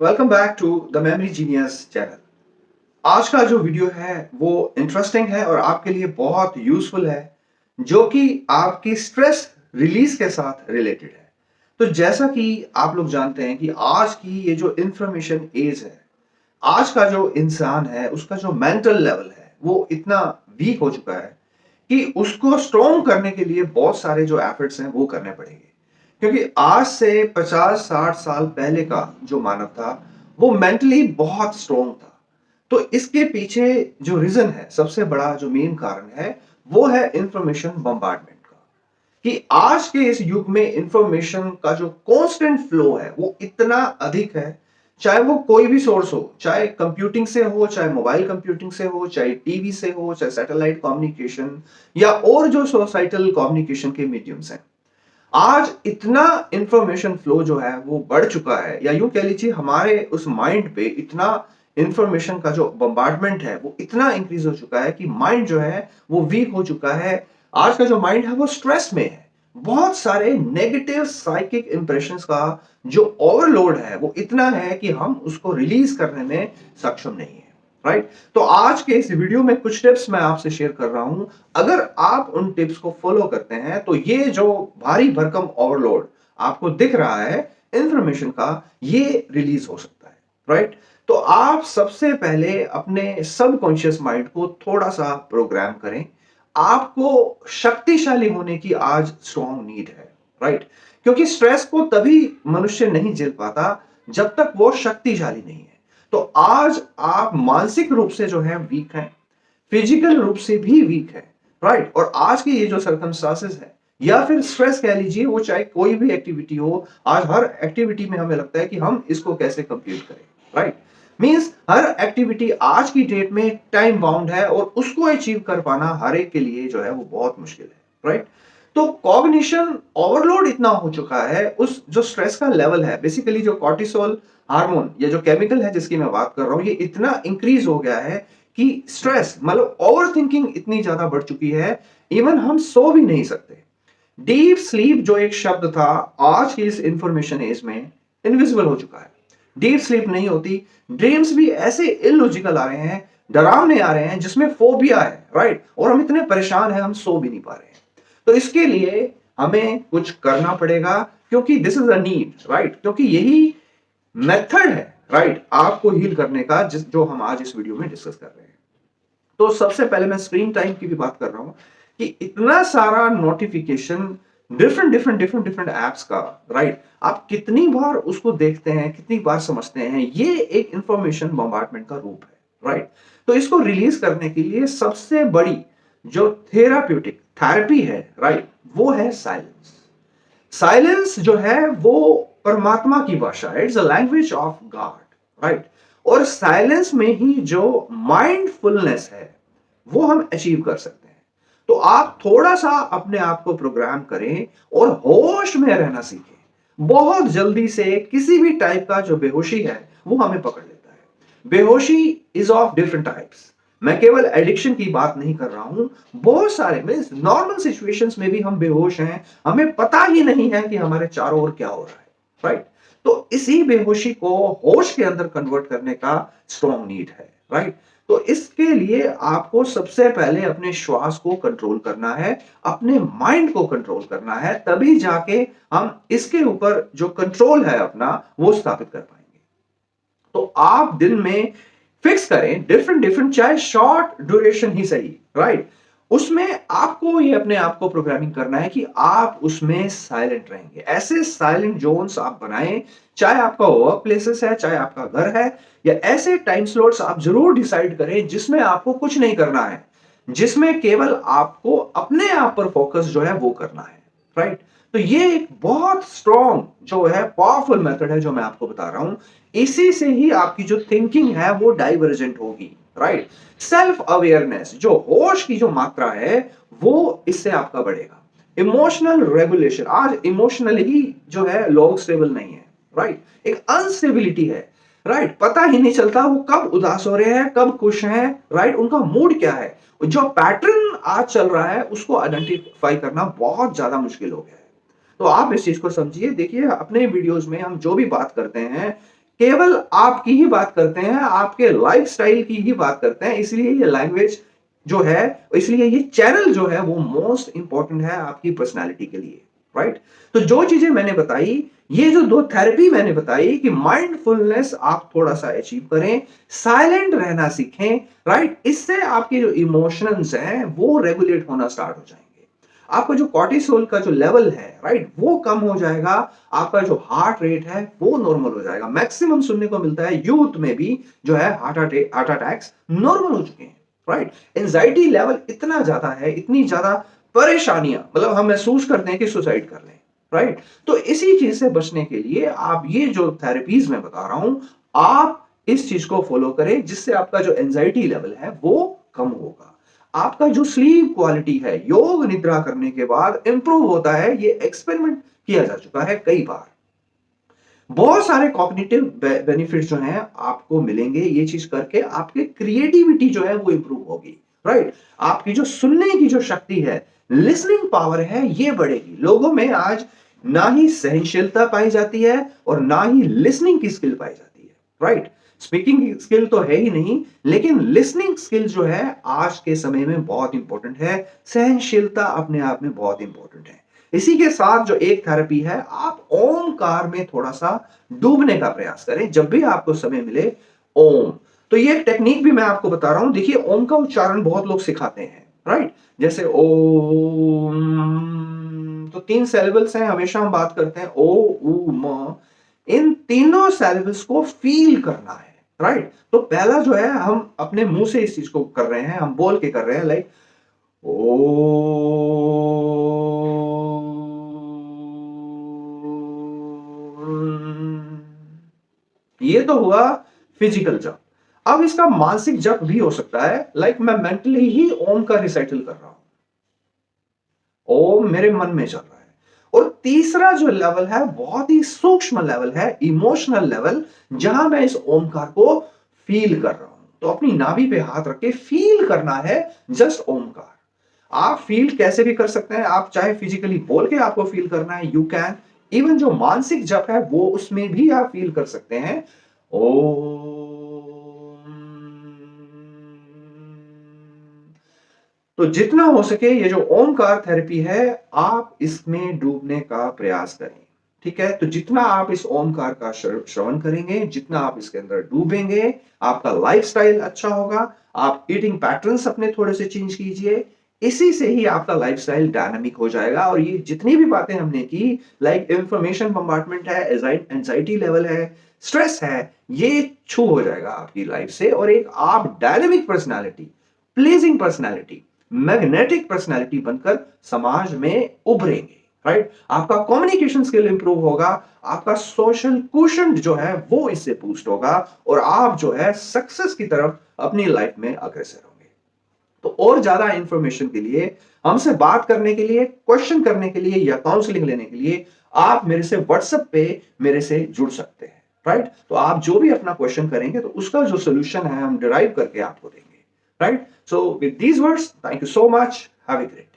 Welcome back to the memory genius channel. आज का जो वीडियो है वो इंटरेस्टिंग है और आपके लिए बहुत यूजफुल है, जो कि आपकी स्ट्रेस रिलीज के साथ रिलेटेड है। तो जैसा कि आप लोग जानते हैं कि आज की ये जो इंफॉर्मेशन एज है, आज का जो इंसान है उसका जो मेंटल लेवल है वो इतना वीक हो चुका है कि उसको स्ट्रॉन्ग करने के लिए बहुत सारे जो एफर्ट्स हैं वो करने पड़ेंगे। क्योंकि आज से 50-60 साल पहले का जो मानव था वो मेंटली बहुत स्ट्रॉन्ग था। तो इसके पीछे जो रीजन है, सबसे बड़ा जो मेन कारण है, वो है इंफॉर्मेशन बम्बार्डमेंट का। कि आज के इस युग में इंफॉर्मेशन का जो कांस्टेंट फ्लो है वो इतना अधिक है। चाहे वो कोई भी सोर्स हो, चाहे कंप्यूटिंग से हो, चाहे मोबाइल कंप्यूटिंग से हो, चाहे टीवी से हो, चाहे सैटेलाइट कम्युनिकेशन या और जो सोसाइटल कम्युनिकेशन के मीडियम्स हैं। आज इतना इंफॉर्मेशन फ्लो जो है वो बढ़ चुका है, या यूं कह लीजिए हमारे उस माइंड पे इतना इंफॉर्मेशन का जो बम्बार्डमेंट है वो इतना इंक्रीज हो चुका है कि माइंड जो है वो वीक हो चुका है। आज का जो माइंड है वो स्ट्रेस में है। बहुत सारे नेगेटिव साइकिक इंप्रेशंस का जो ओवरलोड है वो इतना है कि हम उसको रिलीज करने में सक्षम नहीं है। राइट। तो आज के इस वीडियो में कुछ टिप्स मैं आपसे शेयर कर रहा हूं। अगर आप उन टिप्स को फॉलो करते हैं तो ये जो भारी भरकम ओवरलोड आपको दिख रहा है इंफॉर्मेशन का, ये रिलीज हो सकता है। राइट। तो आप सबसे पहले अपने सबकॉन्शियस माइंड को थोड़ा सा प्रोग्राम करें। आपको शक्तिशाली होने की आज स्ट्रॉन्ग नीड है। राइट। क्योंकि स्ट्रेस को तभी मनुष्य नहीं झेल पाता जब तक वो शक्तिशाली नहीं है। तो आज आप मानसिक रूप से जो है वीक हैं, फिजिकल रूप से भी वीक है। राइट। और आज की ये जो सर्कमस्टांसेस है, या फिर स्ट्रेस कह लीजिए, वो चाहे कोई भी एक्टिविटी हो, आज हर एक्टिविटी में हमें लगता है कि हम इसको कैसे कंप्लीट करें। राइट। मींस हर एक्टिविटी आज की डेट में टाइम बाउंड है और उसको अचीव कर पाना हर एक के लिए जो है वो बहुत मुश्किल है। राइट। तो कॉग्निशन ओवरलोड इतना हो चुका है, उस जो स्ट्रेस का लेवल है, बेसिकली जो कॉर्टिसोल हार्मोन या जो केमिकल है जिसकी मैं बात कर रहा हूं, ये इतना इंक्रीज हो गया है कि स्ट्रेस मतलब ओवर थिंकिंग इतनी ज्यादा बढ़ चुकी है, इवन हम सो भी नहीं सकते। डीप स्लीप जो एक शब्द था, आज की इस इंफॉर्मेशन एज में इनविजिबल हो चुका है। डीप स्लीप नहीं होती। ड्रीम्स भी ऐसे इलॉजिकल आ रहे हैं, डरावने आ रहे हैं, जिसमें फोबिया है। राइट। और हम इतने परेशान हैं, हम सो भी नहीं पा रहे हैं। तो इसके लिए हमें कुछ करना पड़ेगा, क्योंकि this is a need. Right. क्योंकि यही मेथड है, राइट, आपको हील करने का, जिस जो हम आज इस वीडियो में डिस्कस कर रहे हैं। तो सबसे पहले मैं स्क्रीन टाइम की भी बात कर रहा हूं कि इतना सारा नोटिफिकेशन डिफरेंट डिफरेंट एप्स का। राइट। आप कितनी बार उसको देखते हैं, कितनी बार समझते हैं, ये एक इंफॉर्मेशन बम्बार्डमेंट का रूप है। राइट। तो इसको रिलीज करने के लिए सबसे बड़ी जो थेराप्यूटिक थेरेपी है, राइट, वो है साइलेंस। साइलेंस जो है वो परमात्मा की भाषा है, it's a language of God. Right. और साइलेंस में ही जो माइंडफुलनेस है वो हम अचीव कर सकते हैं। तो आप थोड़ा सा अपने आप को प्रोग्राम करें और होश में रहना सीखें। बहुत जल्दी से किसी भी टाइप का जो बेहोशी है वो हमें पकड़ लेता है। बेहोशी इज ऑफ डिफरेंट टाइप्स। मैं केवल एडिक्शन की बात नहीं कर रहा हूं। बहुत सारे मींस नॉर्मल सिचुएशंस में भी हम बेहोश हैं, हमें पता ही नहीं है कि हमारे चारों ओर क्या हो रहा है। राइट। तो इसी बेहोशी को होश के अंदर कन्वर्ट करने का स्ट्रॉन्ग नीड है। राइट। तो इसके लिए आपको सबसे पहले अपने श्वास को कंट्रोल करना है, अपने माइंड को कंट्रोल करना है, तभी जाके हम इसके ऊपर जो कंट्रोल है अपना वो स्थापित कर पाएंगे। तो आप दिन में फिक्स करें डिफरेंट डिफरेंट, चाहे शॉर्ट ड्यूरेशन ही सही। राइट। उसमें आपको ये अपने आप को प्रोग्रामिंग करना है कि आप उसमें साइलेंट रहेंगे। ऐसे साइलेंट जोन्स आप बनाएं, चाहे आपका वर्क प्लेसेस है, चाहे आपका घर है, या ऐसे टाइम स्लॉट्स आप जरूर डिसाइड करें जिसमें आपको कुछ नहीं करना है, जिसमें केवल आपको अपने आप पर फोकस जो है वो करना है। राइट। तो ये एक बहुत स्ट्रॉन्ग जो है पावरफुल मेथड है जो मैं आपको बता रहा हूं। इसी से ही आपकी जो थिंकिंग है वो डाइवर्जेंट होगी। राइट। सेल्फ अवेयरनेस, जो होश की जो मात्रा है, वो इससे आपका बढ़ेगा। इमोशनल रेगुलेशन, आज इमोशनली जो है लोग स्टेबल नहीं है। राइट। एक अनस्टेबिलिटी है। राइट। पता ही नहीं चलता वो कब उदास हो रहे हैं, कब खुश हैं। राइट। उनका मूड क्या है। जो पैटर्न आज चल रहा है उसको आइडेंटिफाई करना बहुत ज्यादा मुश्किल हो गया है। तो आप इस चीज को समझिए। देखिए, अपने वीडियोस में हम जो भी बात करते हैं, केवल आपकी ही बात करते हैं, आपके लाइफस्टाइल की ही बात करते हैं, इसलिए ये लैंग्वेज जो है, इसलिए ये चैनल जो है वो मोस्ट इंपॉर्टेंट है आपकी पर्सनालिटी के लिए, राइट? तो जो चीजें मैंने बताई, ये जो दो थेरेपी मैंने बताई कि माइंडफुलनेस आप थोड़ा सा अचीव करें, साइलेंट रहना सीखें, राइट? इससे आपके जो इमोशंस हैं वो रेगुलेट होना स्टार्ट हो जाएंगे। आपका जो कॉर्टिसोल का जो लेवल है, राइट, वो कम हो जाएगा, आपका जो हार्ट रेट है वो नॉर्मल हो जाएगा। मैक्सिमम सुनने को मिलता है यूथ में भी जो है हार्ट अटैक्स नॉर्मल हो चुके हैं, राइट? एंजाइटी लेवल इतना ज्यादा है, इतनी ज्यादा परेशानियां, मतलब हम महसूस करते हैं कि सुसाइड कर लें, राइट? तो इसी चीज से बचने के लिए आप ये जो थेरेपीज मैं बता रहा हूं, आप इस चीज को फॉलो करें, जिससे आपका जो एंजाइटी लेवल है वो कम होगा। आपका जो स्लीप क्वालिटी है योग निद्रा करने के बाद इंप्रूव होता है, ये एक्सपेरिमेंट किया जा चुका है कई बार। बहुत सारे कॉग्निटिव बेनिफिट्स जो हैं आपको मिलेंगे ये चीज करके। आपकी क्रिएटिविटी जो है वो इंप्रूव होगी, राइट? आपकी जो सुनने की जो शक्ति है, लिसनिंग पावर है, ये बढ़ेगी। लोगों में आज ना ही सहनशीलता पाई जाती है और ना ही लिसनिंग की स्किल पाई जाती है, राइट? स्पीकिंग स्किल तो है ही नहीं, लेकिन लिसनिंग स्किल जो है आज के समय में बहुत इंपॉर्टेंट है। सहनशीलता अपने आप में बहुत इंपॉर्टेंट है। इसी के साथ जो एक थेरेपी है, आप ओमकार में थोड़ा सा डूबने का प्रयास करें जब भी आपको समय मिले। ओम, तो ये टेक्निक भी मैं आपको बता रहा हूं। देखिए, ओम का उच्चारण बहुत लोग सिखाते हैं, राइट? जैसे ओम, तो 3 सिलेबल्स हैं, हमेशा हम बात करते हैं ओ उ म। इन तीनों सिलेबल्स को फील करना है, राइट? तो पहला जो है, हम अपने मुंह से इस चीज को कर रहे हैं, हम बोल के कर रहे हैं, लाइक ओ, ये तो हुआ फिजिकल जप। अब इसका मानसिक जप भी हो सकता है, लाइक मैं मेंटली ही ओम का रिसाइटल कर रहा हूं, ओम मेरे मन में चल रहा है। और तीसरा जो लेवल है बहुत ही सूक्ष्म लेवल है, इमोशनल लेवल, जहां मैं इस ओमकार को फील कर रहा हूं। तो अपनी नाभि पे हाथ रख के फील करना है जस्ट ओमकार। आप फील कैसे भी कर सकते हैं, आप चाहे फिजिकली बोल के आपको फील करना है, यू कैन। इवन जो मानसिक जप है वो उसमें भी आप फील कर सकते हैं। ओम। तो जितना हो सके ये जो ओमकार थेरेपी है, आप इसमें डूबने का प्रयास करें, ठीक है? तो जितना आप इस ओमकार का श्रवण करेंगे, जितना आप इसके अंदर डूबेंगे, आपका लाइफस्टाइल अच्छा होगा। आप ईटिंग पैटर्न्स अपने थोड़े से चेंज कीजिए, इसी से ही आपका लाइफस्टाइल डायनामिक हो जाएगा। और ये जितनी भी बातें हमने की, लाइक इंफॉर्मेशन बम्बार्टमेंट है, एंजाइटी लेवल है, स्ट्रेस है, ये छू हो जाएगा आपकी लाइफ से। और एक आप dynamic personality, pleasing personality, magnetic personality बनकर समाज में उभरेंगे, राइट? आपका कम्युनिकेशन स्किल इंप्रूव होगा, आपका सोशल क्वोशंट जो है वो इससे बूस्ट होगा, और आप जो है सक्सेस की तरफ अपनी लाइफ में अग्रसर होंगे। तो और ज्यादा इंफॉर्मेशन के लिए, हमसे बात करने के लिए, क्वेश्चन करने के लिए या काउंसलिंग लेने के लिए आप मेरे से व्हाट्सएप पे मेरे से जुड़ सकते हैं, राइट? तो आप जो भी अपना क्वेश्चन करेंगे तो उसका जो सोल्यूशन है हम डिराइव करके आपको देंगे, right? So with these words, thank you so much. Have a great day.